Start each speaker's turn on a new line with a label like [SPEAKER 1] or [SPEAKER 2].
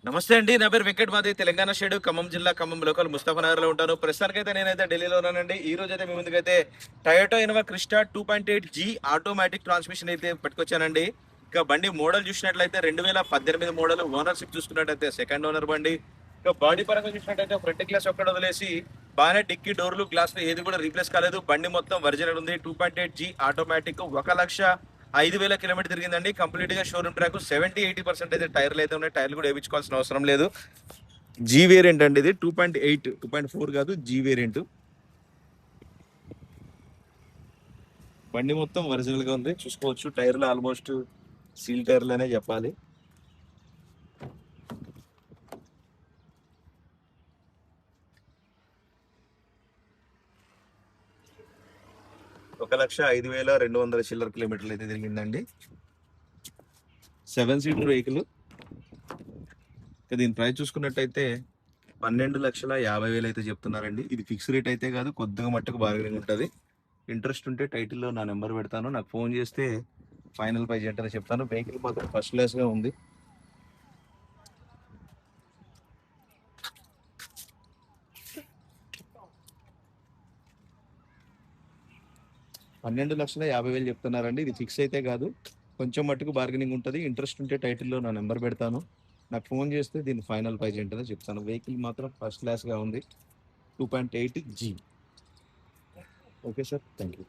[SPEAKER 1] నమస్తే అండి. నా పేరు వెంకట్. మాది తెలంగాణ స్టేట్ ఖమ్మం జిల్లా ఖమ్మం లోకల్ ముస్తఫానగర్ లో ఉంటాను. ప్రస్తుతానికైతే నేనైతే ఢిల్లీలో ఉన్నానండి. ఈ రోజు అయితే మీ ముందుకైతే Toyota Innova Crysta 2.8 G automatic transmission అయితే పట్టుకొచ్చానండి. ఇక బండి మోడల్ చూసినట్లయితే 2018 మోడల్. ఓనర్షిప్ చూసుకున్నట్టయితే సెకండ్ ఓనర్ బండి. ఇక బాడీ పరంగా చూసినట్టయితే ఫ్రంట్ గ్లాస్ ఒక్కడ వదిలేసి బాగానే డిక్కీ డోర్లు గ్లాసులు ఏది కూడా రీప్లేస్ కాలేదు. బండి మొత్తం ఒరిజినల్ ఉంది. 2.8 జీ ఆటోమేటిక్ 1,05,000 కిలోమీటర్ తిరిగిందండి. కంప్లీట్ గా షోరూమ్ ట్రాక్ 70-80% అయితే టైర్లు అయితే ఉన్నాయి. టైర్లు కూడా వేయించుకోవాల్సిన అవసరం లేదు. జీ వేరియంట్ అండి ఇది. 2.8 2.4 కాదు, జీ వేరియంట్. బండి మొత్తం ఒరిజినల్ గా ఉంది, చూసుకోవచ్చు. టైర్లు ఆల్మోస్ట్ సీల్ టైర్లు అనే చెప్పాలి. ఒక 1,05,200 చిల్లర కిలోమీటర్లు అయితే తిరిగిందండి. 7 సీటర్ వెహికల్. దీని ప్రైస్ చూసుకున్నట్టయితే 12,50,000 అయితే చెప్తున్నారండి. ఇది ఫిక్స్ రేట్ అయితే కాదు, కొద్దిగా మట్టుకు బార్గెనింగ్ ఉంటుంది. ఇంట్రెస్ట్ ఉంటే టైటిల్లో నా నెంబర్ పెడతాను, నాకు ఫోన్ చేస్తే ఫైనల్ ప్రైస్ ఏంటనే చెప్తాను. వెహికల్ మాత్రం ఫస్ట్ క్లాస్ గా ఉంది. 12,50,000 చెప్తున్నారండి. ఇది ఫిక్స్ అయితే కాదు, కొంచెం మట్టుకు బార్గెనింగ్ ఉంటుంది. ఇంట్రెస్ట్ ఉంటే టైటిల్లో నా నెంబర్ పెడతాను, నాకు ఫోన్ చేస్తే దీని ఫైనల్ ప్రైస్ ఏంటనే చెప్తాను. వెహికల్ మాత్రం ఫస్ట్ క్లాస్ గా ఉంది. 2.8 G. Okay sir, thank you.